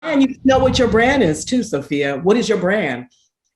And you know what your brand is too, Sophia. What is your brand?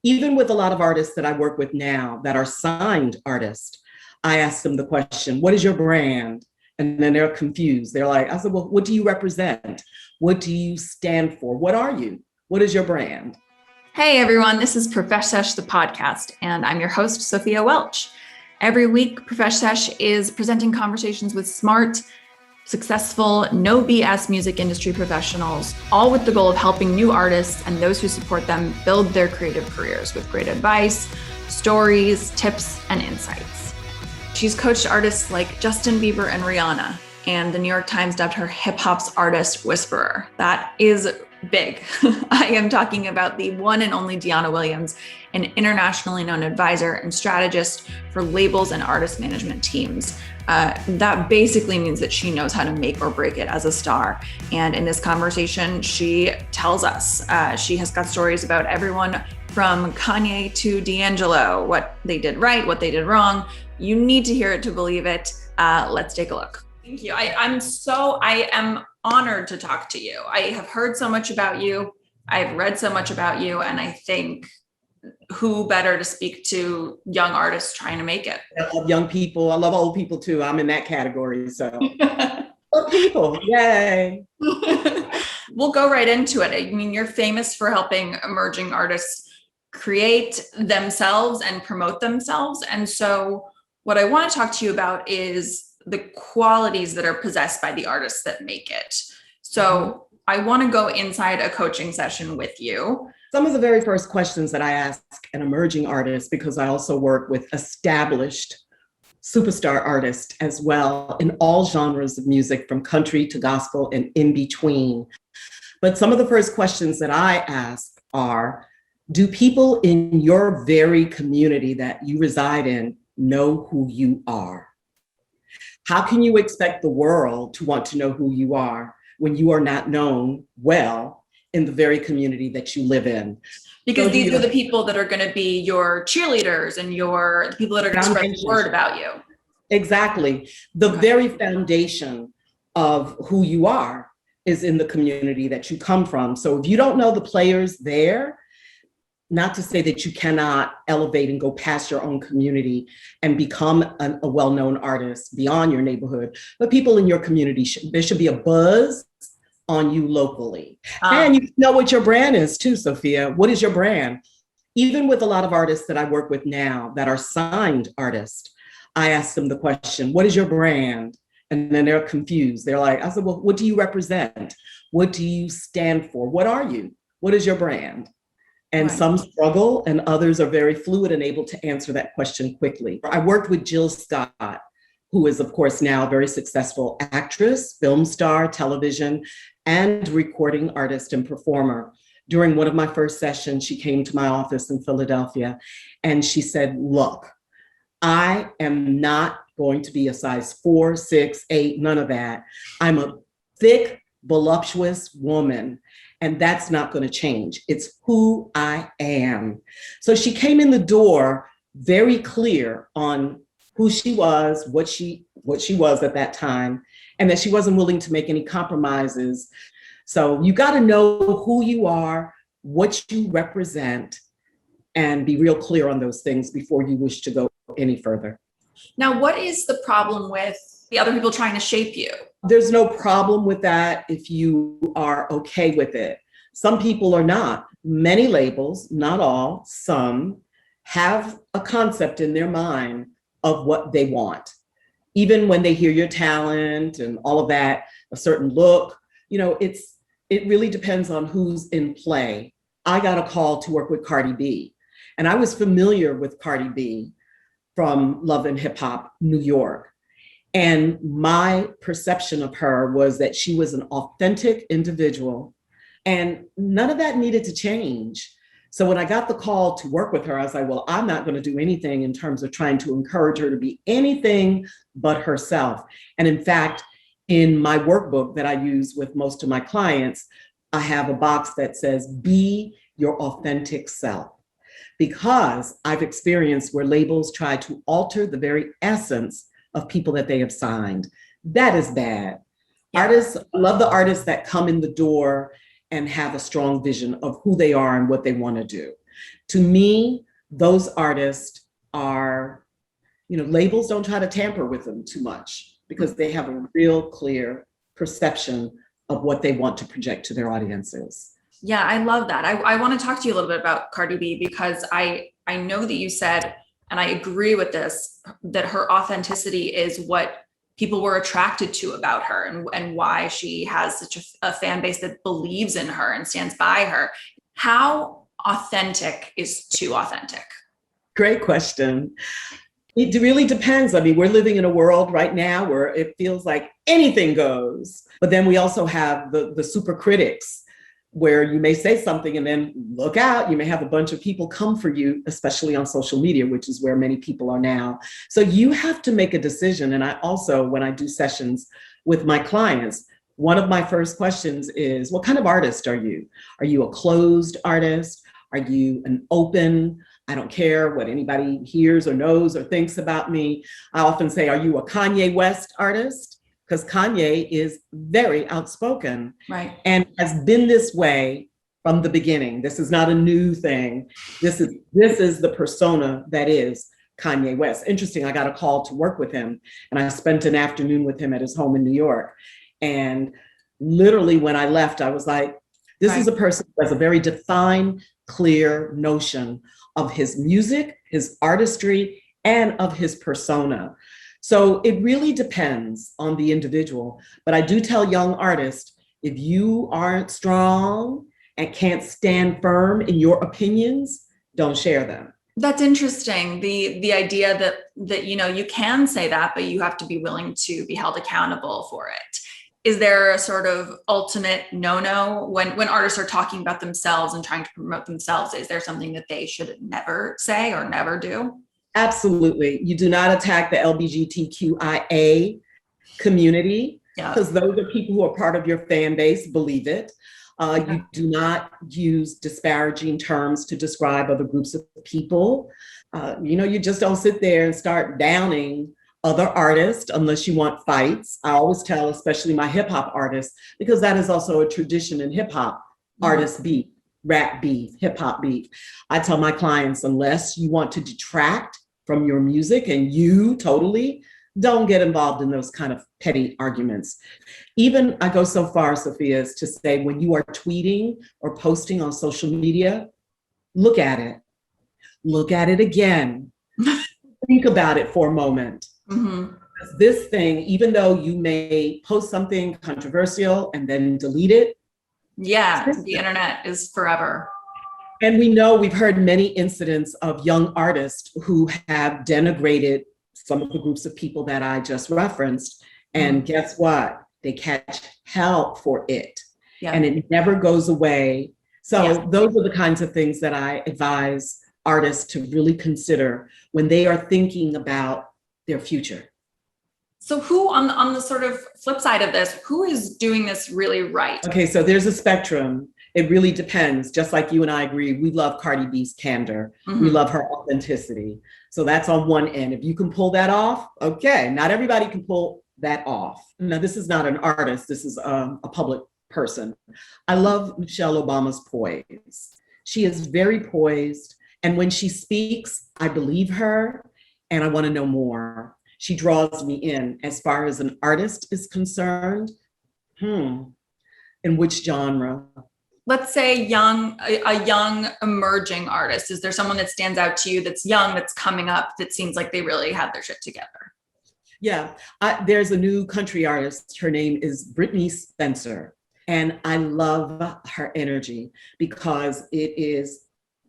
Even with a lot of artists that I work with now that are signed artists, I ask them the question, what is your brand? And then they're confused. They're like, I said, well, what do you represent? What do you stand for? What are you? What is your brand? Hey everyone, this is Profesh Sesh, the podcast, and I'm your host, Sophia Welch. Every week, Profesh Sesh is presenting conversations with smart, successful, no BS music industry professionals, all with the goal of helping new artists and those who support them build their creative careers with great advice, stories, tips, and insights. She's coached artists like Justin Bieber and Rihanna, and the New York Times dubbed her hip-hop's artist whisperer. That is big. I am talking about the one and only Dyana Williams, an internationally known advisor and strategist for labels and artist management teams. That basically means that she knows how to make or break it as a star. And in this conversation, she tells us she has got stories about everyone from Kanye to D'Angelo, what they did right, what they did wrong. You need to hear it to believe it. Let's take a look. Thank you. I am honored to talk to you. I have heard so much about you. I've read so much about you. And I think who better to speak to young artists trying to make it? I love young people. I love old people too. I'm in that category. So old people, yay. We'll go right into it. I mean, you're famous for helping emerging artists create themselves and promote themselves. And so what I want to talk to you about is the qualities that are possessed by the artists that make it. So I want to go inside a coaching session with you. Some of the very first questions that I ask an emerging artist, because I also work with established superstar artists as well in all genres of music, from country to gospel and in between. But some of the first questions that I ask are, do people in your very community that you reside in know who you are? How can you expect the world to want to know who you are when you are not known well in the very community that you live in? Because these are the people that are going to be your cheerleaders and the people that are going to spread the word about you. Exactly. The very foundation of who you are is in the community that you come from. So if you don't know the players there, not to say that you cannot elevate and go past your own community and become a well-known artist beyond your neighborhood, but people in your community, there should be a buzz on you locally. And you know what your brand is too, Sophia. What is your brand? Even with a lot of artists that I work with now that are signed artists, I ask them the question, what is your brand? And then they're confused. They're like, I said, well, what do you represent? What do you stand for? What are you? What is your brand? And some struggle and others are very fluid and able to answer that question quickly. I worked with Jill Scott, who is of course now a very successful actress, film star, television, and recording artist and performer. During one of my first sessions, she came to my office in Philadelphia and she said, look, I am not going to be a size 4, 6, 8, none of that. I'm a thick, voluptuous woman. And that's not going to change. It's who I am. So she came in the door very clear on who she was, what she was at that time, and that she wasn't willing to make any compromises. So you got to know who you are, what you represent, and be real clear on those things before you wish to go any further. Now, what is the problem with the other people trying to shape you? There's no problem with that if you are okay with it. Some people are not. Many labels, not all, some, have a concept in their mind of what they want. Even when they hear your talent and all of that, a certain look, it really depends on who's in play. I got a call to work with Cardi B, and I was familiar with Cardi B from Love and Hip Hop New York. And my perception of her was that she was an authentic individual and none of that needed to change. So when I got the call to work with her, I was like, well, I'm not going to do anything in terms of trying to encourage her to be anything but herself. And in fact, in my workbook that I use with most of my clients, I have a box that says, be your authentic self. Because I've experienced where labels try to alter the very essence of people that they have signed. That is bad. Yeah. Artists, love the artists that come in the door and have a strong vision of who they are and what they want to do. To me, those artists are, labels don't try to tamper with them too much because they have a real clear perception of what they want to project to their audiences. Yeah, I love that. I want to talk to you a little bit about Cardi B because I know that you said, and I agree with this, that her authenticity is what people were attracted to about her and why she has such a fan base that believes in her and stands by her. How authentic is too authentic? Great question. It really depends. I mean, we're living in a world right now where it feels like anything goes. But then we also have the super critics where you may say something and then look out, you may have a bunch of people come for you, especially on social media, which is where many people are now. So you have to make a decision. And I also, when I do sessions with my clients, one of my first questions is, what kind of artist are you? Are you a closed artist? Are you an open, I don't care what anybody hears or knows or thinks about me? I often say, are you a Kanye West artist? Because Kanye is very outspoken, right, and has been this way from the beginning. This is not a new thing. This is the persona that is Kanye West. Interesting, I got a call to work with him, and I spent an afternoon with him at his home in New York. And literally when I left, I was like, this is a person who has a very defined, clear notion of his music, his artistry, and of his persona. So it really depends on the individual. But I do tell young artists, if you aren't strong and can't stand firm in your opinions, don't share them. That's interesting. The idea that you can say that, but you have to be willing to be held accountable for it. Is there a sort of ultimate no-no when artists are talking about themselves and trying to promote themselves? Is there something that they should never say or never do? Absolutely. You do not attack the LGBTQIA community because those are people who are part of your fan base, believe it. You do not use disparaging terms to describe other groups of people. You just don't sit there and start downing other artists unless you want fights. I always tell, especially my hip hop artists, because that is also a tradition in hip hop, artist beef, rap beef, hip hop beef. I tell my clients, unless you want to detract from your music and you totally, don't get involved in those kind of petty arguments. Even I go so far, Sophia, as to say when you are tweeting or posting on social media, look at it. Look at it again. Think about it for a moment. Mm-hmm. This thing, even though you may post something controversial and then delete it. Yeah, the internet is forever. And we know we've heard many incidents of young artists who have denigrated some of the groups of people that I just referenced. And guess what? They catch hell for it. Yeah. And it never goes away. So those are the kinds of things that I advise artists to really consider when they are thinking about their future. So who on the sort of flip side of this, who is doing this really right? Okay, so there's a spectrum. It really depends. Just like you and I agree, we love Cardi B's candor. Mm-hmm. We love her authenticity. So that's on one end. If you can pull that off, okay. Not everybody can pull that off. Now, this is not an artist. This is a public person. I love Michelle Obama's poise. She is very poised. And when she speaks, I believe her and I want to know more. She draws me in. As far as an artist is concerned, in which genre? Let's say a young emerging artist. Is there someone that stands out to you that's young, that's coming up, that seems like they really have their shit together? Yeah, there's a new country artist. Her name is Brittany Spencer. And I love her energy because it is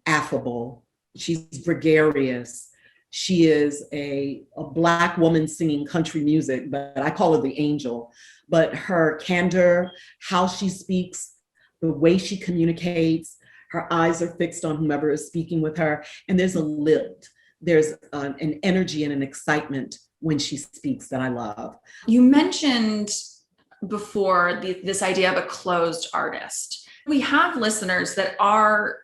affable. She's gregarious. She is a Black woman singing country music, but I call her the angel. But her candor, how she speaks, the way she communicates, her eyes are fixed on whomever is speaking with her. And there's a lilt, there's an energy and an excitement when she speaks that I love. You mentioned before this idea of a closed artist. We have listeners that are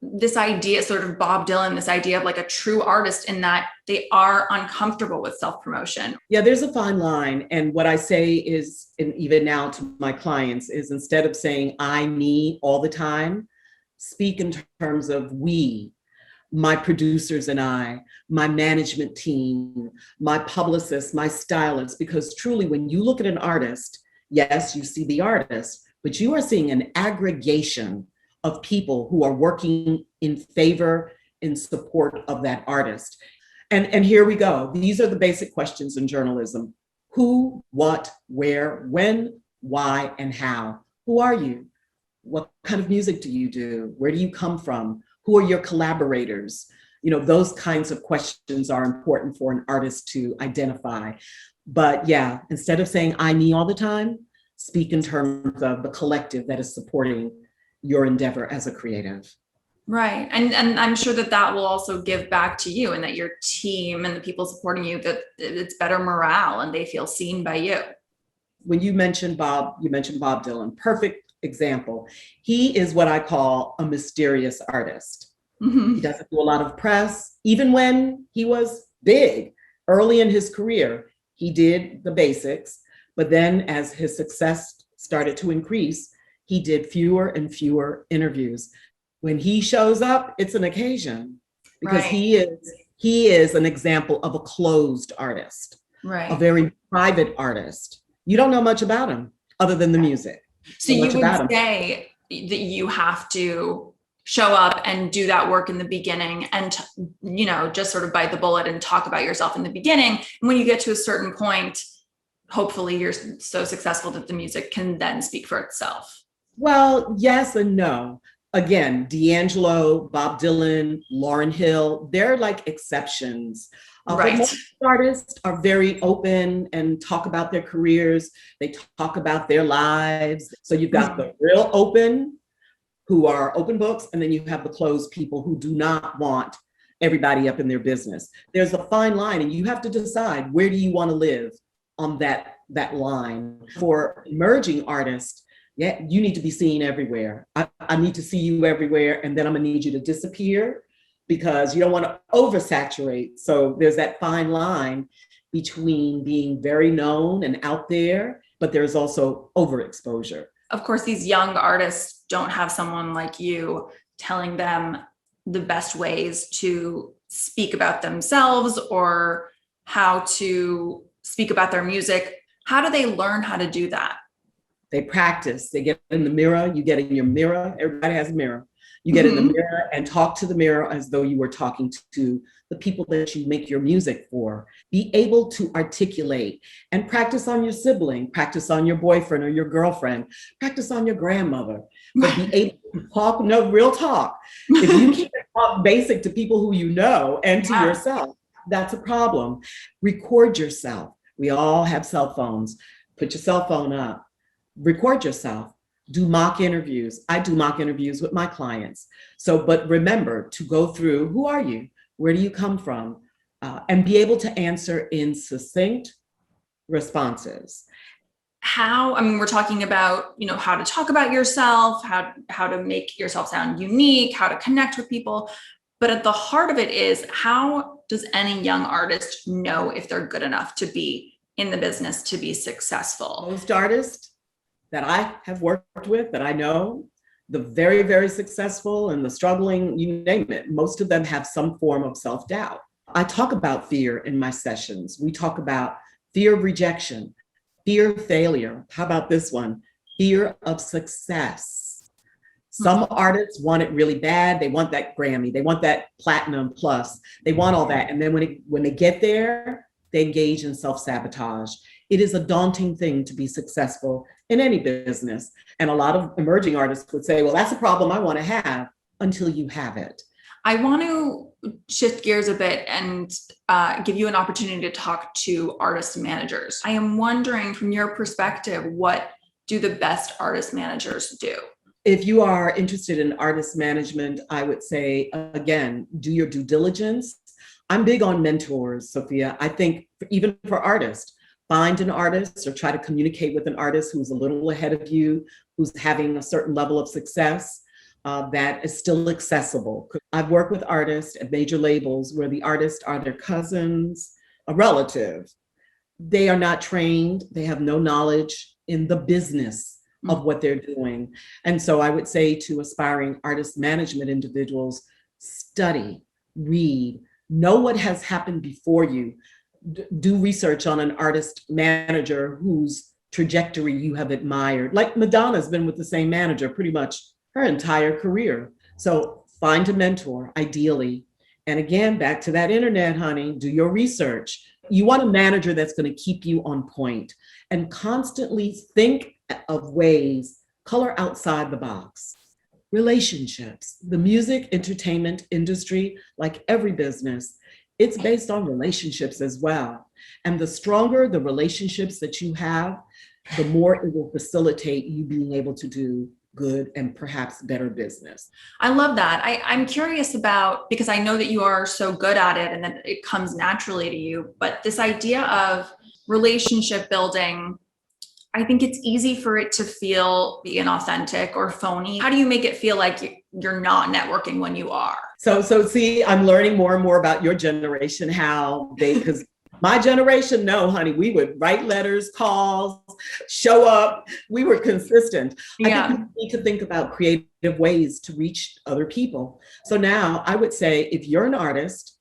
this idea, sort of Bob Dylan, this idea of like a true artist in that they are uncomfortable with self-promotion. Yeah, there's a fine line. And what I say is, and even now to my clients, is instead of saying I, me all the time, speak in terms of we, my producers and I, my management team, my publicist, my stylist, because truly when you look at an artist, yes, you see the artist, but you are seeing an aggregation of people who are working in favor, in support of that artist. And here we go. These are the basic questions in journalism. Who, what, where, when, why, and how. Who are you? What kind of music do you do? Where do you come from? Who are your collaborators? You know, those kinds of questions are important for an artist to identify. But yeah, instead of saying I, me all the time, speak in terms of the collective that is supporting your endeavor as a creative. Right. And I'm sure that will also give back to you, and that your team and the people supporting you, that it's better morale and they feel seen by you. When you mentioned Bob Dylan, perfect example. He is what I call a mysterious artist. Mm-hmm. He doesn't do a lot of press. Even when he was big early in his career, he did the basics. But then as his success started to increase, he did fewer and fewer interviews. When he shows up, it's an occasion, because right. he is an example of a closed artist, right? A very private artist. You don't know much about him other than the music. So you would say that you have to show up and do that work in the beginning, and just sort of bite the bullet and talk about yourself in the beginning. And when you get to a certain point, hopefully you're so successful that the music can then speak for itself. Well, yes and no. Again, D'Angelo, Bob Dylan, Lauryn Hill, they're like exceptions. Right. Most artists are very open and talk about their careers. They talk about their lives. So you've got the real open, who are open books, and then you have the closed people who do not want everybody up in their business. There's a fine line, and you have to decide, where do you want to live on that line? For emerging artists, yeah, you need to be seen everywhere. I need to see you everywhere, and then I'm gonna need you to disappear, because you don't want to oversaturate. So there's that fine line between being very known and out there, but there's also overexposure. Of course, these young artists don't have someone like you telling them the best ways to speak about themselves or how to speak about their music. How do they learn how to do that? They practice. They get in the mirror. You get in your mirror. Everybody has a mirror. You get in the mirror and talk to the mirror as though you were talking to the people that you make your music for. Be able to articulate, and practice on your sibling, practice on your boyfriend or your girlfriend, practice on your grandmother, but be able to talk, no, real talk. If you can't talk basic to people who you know and to yourself, that's a problem. Record yourself. We all have cell phones. Put your cell phone up. Record yourself. Do mock interviews. I do mock interviews with my clients. So, but remember to go through, who are you? Where do you come from? And be able to answer in succinct responses. We're talking about, how to talk about yourself, how to make yourself sound unique, how to connect with people. But at the heart of it is, how does any young artist know if they're good enough to be in the business, to be successful? Most artists that I have worked with, that I know, the very, very successful and the struggling, you name it, most of them have some form of self-doubt. I talk about fear in my sessions. We talk about fear of rejection, fear of failure. How about this one? Fear of success. Some artists want it really bad. They want that Grammy. They want that platinum plus. They want all that. And then when they get there, they engage in self-sabotage. It is a daunting thing to be successful in any business. And a lot of emerging artists would say, well, that's a problem I want to have, until you have it. I want to shift gears a bit and give you an opportunity to talk to artist managers. I am wondering, from your perspective, what do the best artist managers do? If you are interested in artist management, I would say, again, do your due diligence. I'm big on mentors, Sophia. I think even for artists, find an artist or try to communicate with an artist who's a little ahead of you, who's having a certain level of success. that is still accessible. I've worked with artists at major labels where the artists are their cousins, a relative. They are not trained. They have no knowledge in the business of what they're doing. And so I would say to aspiring artist management individuals, study, read, know what has happened before you. Do research on an artist manager whose trajectory you have admired. Like Madonna's been with the same manager pretty much her entire career. So find a mentor, ideally. And again, back to that internet, honey, do your research. You want a manager that's going to keep you on point and constantly think of ways, color outside the box. Relationships, the music entertainment industry, like every business, it's based on relationships as well. And the stronger the relationships that you have, the more it will facilitate you being able to do good and perhaps better business. I love that. I'm curious about, because I know that you are so good at it and that it comes naturally to you, but this idea of relationship building, I think it's easy for it to feel inauthentic or phony. How do you make it feel like you're not networking when you are? So see, I'm learning more and more about your generation, because my generation, no, honey, we would write letters, calls, show up. We were consistent. Yeah. I think we need to think about creative ways to reach other people. So now I would say, if you're an artist,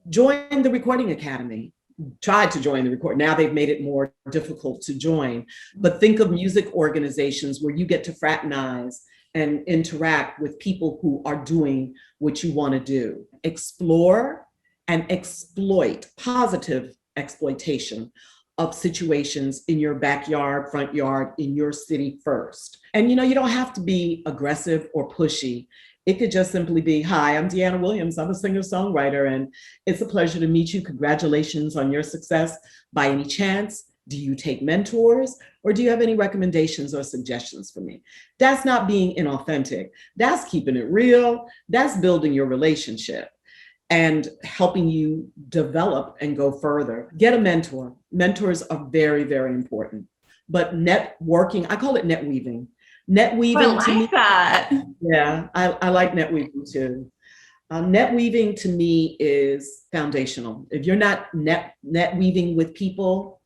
join the Recording Academy. Try to join the record. Now they've made it more difficult to join, but think of music organizations where you get to fraternize and interact with people who are doing what you want to do. Explore and exploit, positive exploitation of situations in your backyard, front yard, in your city first. And you don't have to be aggressive or pushy. It could just simply be, hi, I'm Dyana Williams. I'm a singer-songwriter, and it's a pleasure to meet you. Congratulations on your success. By any chance, do you take mentors, or do you have any recommendations or suggestions for me? That's not being inauthentic. That's keeping it real. That's building your relationship and helping you develop and go further. Get a mentor. Mentors are very, very important. But networking, I call it net weaving. Net weaving. I like that. Yeah, I like net weaving too. Net weaving to me is foundational. If you're not net weaving with people,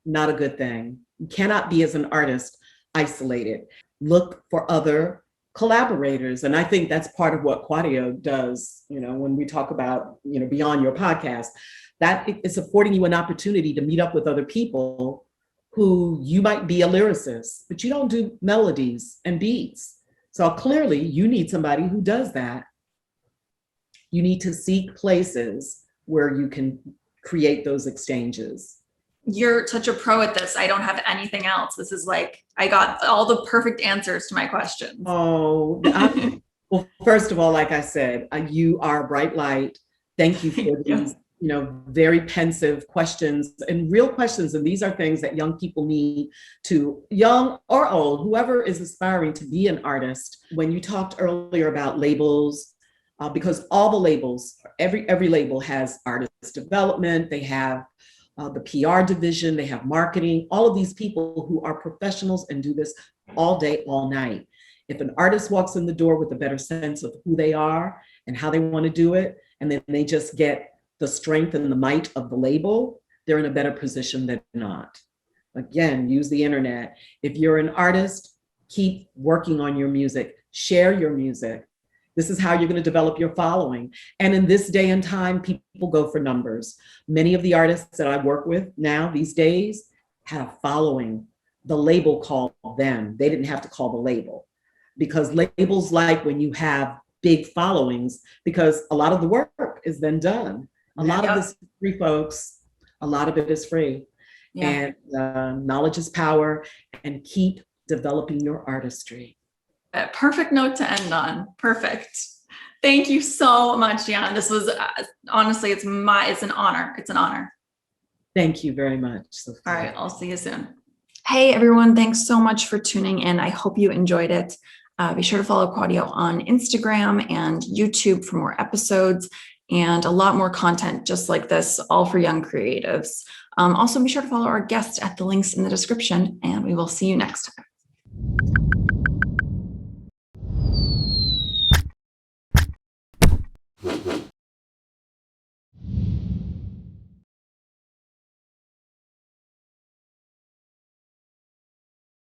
not a good thing. You cannot be, as an artist, isolated. Look for other collaborators. And I think that's part of what Quadio does, when we talk about, beyond your podcast, that it's affording you an opportunity to meet up with other people who you might be a lyricist, but you don't do melodies and beats. So clearly you need somebody who does that. You need to seek places where you can create those exchanges. You're such a pro at this. I don't have anything else. This is like, I got all the perfect answers to my questions. Oh, well, first of all, like I said, you are a bright light. Thank you for these, very pensive questions and real questions. And these are things that young people need to, young or old, whoever is aspiring to be an artist. When you talked earlier about labels, because all the labels, every label has artist development, they have the PR division, they have marketing, all of these people who are professionals and do this all day, all night. If an artist walks in the door with a better sense of who they are and how they want to do it, and then they just get the strength and the might of the label, they're in a better position than not. Again, use the internet. If you're an artist, keep working on your music, share your music. This is how you're going to develop your following. And in this day and time, people go for numbers. Many of the artists that I work with now these days had a following. The label called them. They didn't have to call the label, because labels like when you have big followings, because a lot of the work is then done. A lot of this is free, folks. A lot of it is free. Yeah. And knowledge is power, and keep developing your artistry. A perfect note to end on. Perfect. Thank you so much, Dyana. This was honestly, it's an honor. It's an honor. Thank you very much, Sophia. All right, I'll see you soon. Hey everyone, thanks so much for tuning in. I hope you enjoyed it. Be sure to follow Quadio on Instagram and YouTube for more episodes and a lot more content just like this, all for young creatives. Also, be sure to follow our guests at the links in the description, and we will see you next time.